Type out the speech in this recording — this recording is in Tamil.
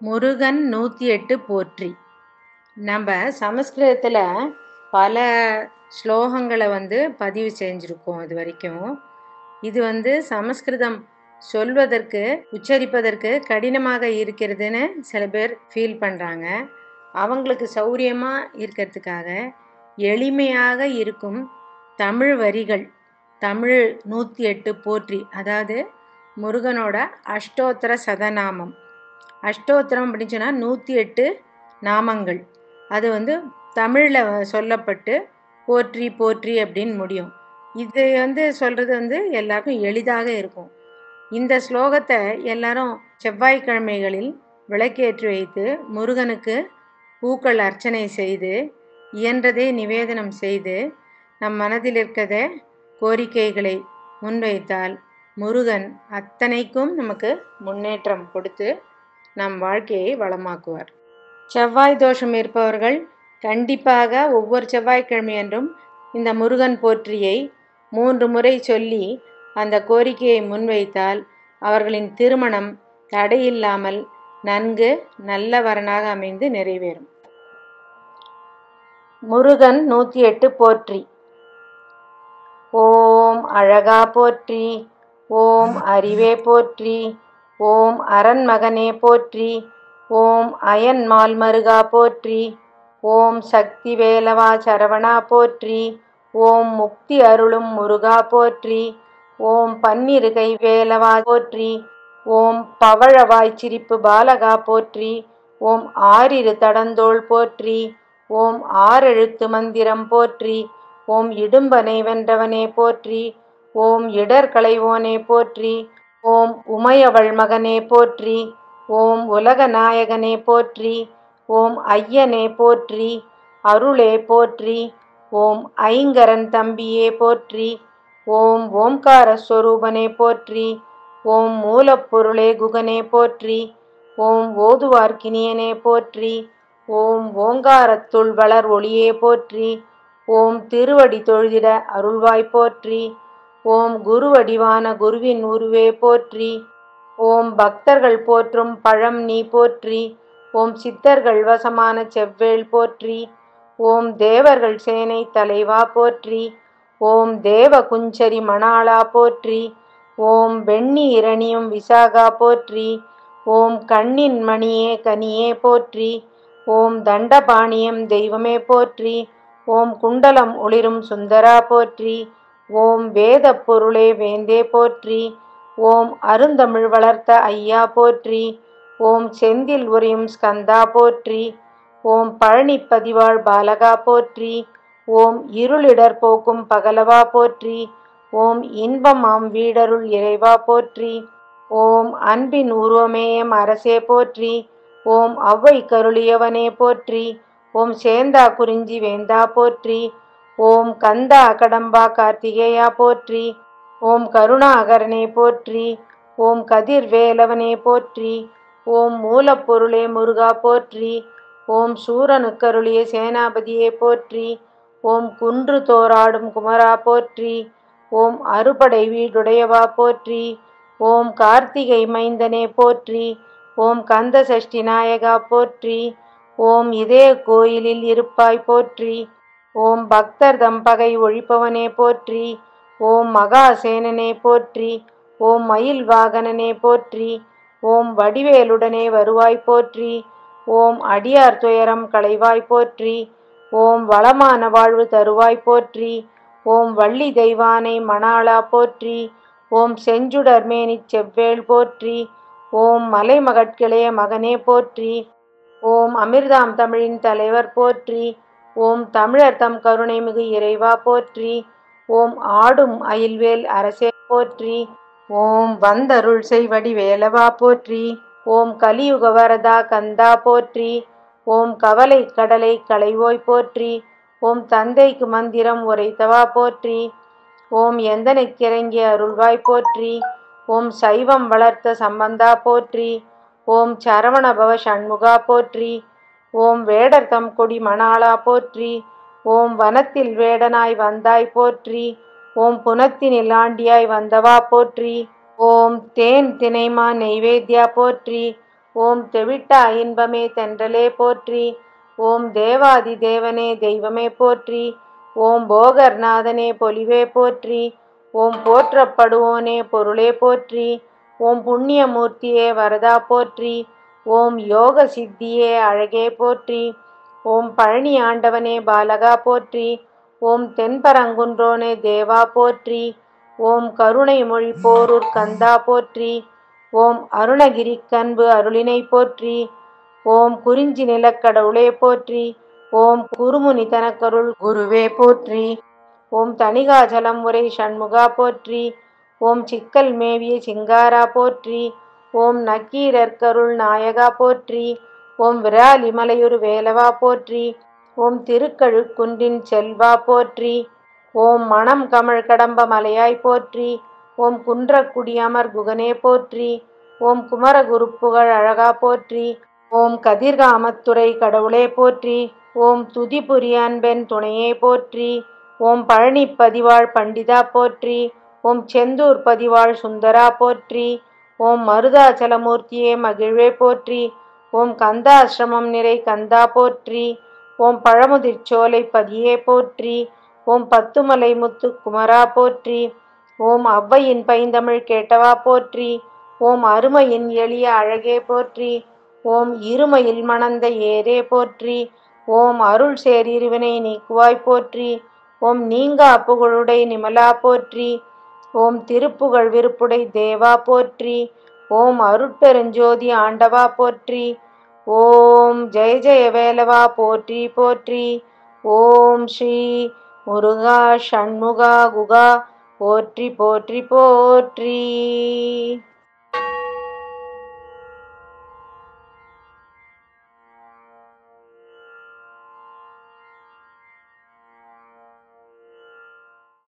முருகன் 108 போற்றி. நம்ம சமஸ்கிருதத்தில் பல ஸ்லோகங்களை பதிவு செஞ்சுருக்கோம் இது வரைக்கும். இது சமஸ்கிருதம் சொல்வதற்கு உச்சரிப்பதற்கு கடினமாக இருக்கிறதுன்னு சில பேர் ஃபீல் பண்ணுறாங்க. அவங்களுக்கு சௌரியமாக இருக்கிறதுக்காக எளிமையாக இருக்கும் தமிழ் வரிகள், தமிழ் 108 போற்றி, அதாவது முருகனோட அஷ்டோத்திர சதநாமம். அஷ்டோத்திரம் அப்படின்னு சொன்னால் 108 நாமங்கள். அது தமிழில் சொல்லப்பட்டு போற்றி போற்றி அப்படின்னு முடியும். இது சொல்கிறது எல்லாருக்கும் எளிதாக இருக்கும். இந்த ஸ்லோகத்தை எல்லாரும் செவ்வாய்க்கிழமைகளில் விளக்கேற்றி வைத்து முருகனுக்கு பூக்கள் அர்ச்சனை செய்து இயன்றதை நிவேதனம் செய்து நம் மனதில் இருக்கிற கோரிக்கைகளை முன்வைத்தால் முருகன் அத்தனைக்கும் நமக்கு முன்னேற்றம் கொடுத்து நம் வாழ்க்கையை வளமாக்குவார். செவ்வாய் தோஷம் இருப்பவர்கள் கண்டிப்பாக ஒவ்வொரு செவ்வாய்க்கிழமையன்றும் இந்த முருகன் போற்றியை 3 முறை சொல்லி அந்த கோரிக்கையை முன்வைத்தால் அவர்களின் திருமணம் தடையில்லாமல் நன்கு நல்ல வரனாக அமைந்து நிறைவேறும். முருகன் 108 போற்றி. ஓம் அழகா போற்றி, ஓம் அறிவே போற்றி, ஓம் அரண்மகனே போற்றி, ஓம் அயன்மால் மருகா போற்றி, ஓம் சக்தி வேலவா சரவணா போற்றி, ஓம் முக்தி அருளும் முருகா போற்றி, ஓம் பன்னிருகை வேலவா போற்றி, ஓம் பவழவாய் சிரிப்பு பாலகா போற்றி, ஓம் ஆறிரு தடந்தோள் போற்றி, ஓம் ஆறெழுத்து மந்திரம் போற்றி, ஓம் இடும்பனை வென்றவனே போற்றி, ஓம் இடர் களைவோனே போற்றி, ஓம் உமையவள் மகனே போற்றி, ஓம் உலக நாயகனே போற்றி, ஓம் ஐயனே போற்றி, அருளே போற்றி, ஓம் ஐங்கரன் தம்பியே போற்றி, ஓம் ஓம்கார ஸ்வரூபனே போற்றி, ஓம் மூலப்பொருளே குகனே போற்றி, ஓம் ஓதுவார்க்கினியனே போற்றி, ஓம் ஓங்காரத்துள் வளர் ஒளியே போற்றி, ஓம் திருவடி தொழுதிட அருள்வாய் போற்றி, ஓம் குருவடிவான குருவின் உருவே போற்றி, ஓம் பக்தர்கள் போற்றும் பழம் நீ போற்றி, ஓம் சித்தர்கள் வசமான செவ்வேள் போற்றி, ஓம் தேவர்கள் சேனை தலைவா போற்றி, ஓம் தேவ குஞ்சரி மணாளா போற்றி, ஓம் வெண்ணி இரணியும் விசாகா போற்றி, ஓம் கண்ணின் மணியே கனியே போற்றி, ஓம் தண்டபாணியம் தெய்வமே போற்றி, ஓம் குண்டலம் ஒளிரும் சுந்தரா போற்றி, ஓம் வேத பொருளே வேந்தே போற்றி, ஓம் அருந்தமிழ் வளர்த்த ஐயா போற்றி, ஓம் செந்தில் உரையும் ஸ்கந்தா போற்றி, ஓம் பழனி பதிவாழ் பாலகா போற்றி, ஓம் இருளிடர் போக்கும் பகலவா போற்றி, ஓம் இன்பமாம் வீடருள் இறைவா போற்றி, ஓம் அன்பின் உருவமேயம் அரசே போற்றி, ஓம் அவ்வை கருளியவனே போற்றி, ஓம் சேந்தா குறிஞ்சி வேந்தா போற்றி, ஓம் கந்தா கடம்பா கார்த்திகேயா போற்றி, ஓம் கருணாகரனே போற்றி, ஓம் கதிர்வேலவனே போற்றி, ஓம் மூலப்பொருளே முருகா போற்றி, ஓம் சூரனுக்கருளிய சேனாபதியே போற்றி, ஓம் குன்று தோராடும் குமரா போற்றி, ஓம் அறுபடை வீடுடையவா போற்றி, ஓம் கார்த்திகை மைந்தனே போற்றி, ஓம் கந்த சஷ்டி நாயகா போற்றி, ஓம் இதய கோயிலில் இருப்பாய் போற்றி, ஓம் பக்தர் தம் பகை ஒழிப்பவனே போற்றி, ஓம் மகாசேனனே போற்றி, ஓம் மயில் வாகனனே போற்றி, ஓம் வடிவேலுடனே வருவாய் போற்றி, ஓம் அடியார் துயரம் களைவாய் போற்றி, ஓம் வளமான வாழ்வு தருவாய் போற்றி, ஓம் வள்ளி தெய்வானை மணாளா போற்றி, ஓம் செஞ்சுடர் மேனிச் செவ்வேள் போற்றி, ஓம் மலைமகட்கிளைய மகனே போற்றி, ஓம் அமிர்தாம் தமிழின் தலைவர் போற்றி, ஓம் தமிழர் தம் கருணை மிகு இறைவா போற்றி, ஓம் ஆடும் அயில்வேல் அரசே போற்றி, ஓம் வந்தருள் செய்வடி வேலவா போற்றி, ஓம் கலியுக வரதா கந்தா போற்றி, ஓம் கவலை கடலை களைவோய் போற்றி, ஓம் தந்தைக்கு மந்திரம் உரைத்தவா போற்றி, ஓம் எந்தனைக்கிறங்கிய அருள்வாய் போற்றி, ஓம் சைவம் வளர்த்த சம்பந்தா போற்றி, ஓம் சரவணபவ சண்முகா போற்றி, ஓம் வேடர் தம் கொடி மணாளா போற்றி, ஓம் வனத்தில் வேடனாய் வந்தாய் போற்றி, ஓம் புனத்தினில் ஆண்டியாய் வந்தவா போற்றி, ஓம் தேன் தினைமா நெய்வேத்யா போற்றி, ஓம் தெவிட்டா இன்பமே தென்றலே போற்றி. ஓம் தேவாதி தேவனே தெய்வமே போற்றி. ஓம் போகர்நாதனே பொலிவே போற்றி. ஓம் போற்றப்படுவோனே பொருளே போற்றி. ஓம் புண்ணியமூர்த்தியே வரதா போற்றி. ஓம் யோக சித்தியே அழகே போற்றி. ஓம் பழனி ஆண்டவனே பாலகா போற்றி. ஓம் தென்பரங்குன்றோனே தேவா போற்றி. ஓம் கருணை மொழி போரூர் கந்தா போற்றி. ஓம் அருணகிரிக்கன்பு அருளினை போற்றி. ஓம் குறிஞ்சி நிலக்கடவுளே போற்றி. ஓம் குருமுனி தனக்கருள் குருவே போற்றி. ஓம் தணிகாசலம் உரை சண்முகா போற்றி. ஓம் சிக்கல் மேவிய சிங்காரா போற்றி. ஓம் நக்கீரர்க்கருள் நாயகா போற்றி. ஓம் விராலிமலையுரு வேலவா போற்றி. ஓம் திருக்கழுக்குன்றின் செல்வா போற்றி. ஓம் மணம் கமழ் கடம்ப மலையாய் போற்றி. ஓம் குன்றக்குடி அமர் குகனே போற்றி. ஓம் குமரகுருப்புகழ் அழகா போற்றி. ஓம் கதிர்காமத்துறை கடவுளே போற்றி. ஓம் துதிபுரி அன்பென் துணையே போற்றி. ஓம் பழனி பதிவாழ் பண்டிதா போற்றி. ஓம் செந்தூர் பதிவாழ் சுந்தரா போற்றி. ஓம் மருதாச்சலமூர்த்தியே மகிழ்வே போற்றி. ஓம் கந்தாசிரமம் நிறை கந்தா போற்றி. ஓம் பழமுதிர்ச்சோலை பதியே போற்றி. ஓம் பத்துமலை முத்து குமரா போற்றி. ஓம் ஔவையின் பைந்தமிழ் கேட்டவா போற்றி. ஓம் அருமையின் எளிய அழகே போற்றி. ஓம் இருமையில் மணந்த ஏரே போற்றி. ஓம் அருள் சேர் இருவினை நீக்குவாய் போற்றி. ஓம் நீங்கா புகழுடை நிமலா போற்றி. ஓம் திருப்புகழ் விருப்புடை தேவா போற்றி. ஓம் அருட்பெருஞ்சோதி ஆண்டவா போற்றி. ஓம் ஜெய ஜெய வேலவா போற்றி போற்றி. ஓம் ஸ்ரீ முருகா ஷண்முகா குகா போற்றி போற்றி போற்றி.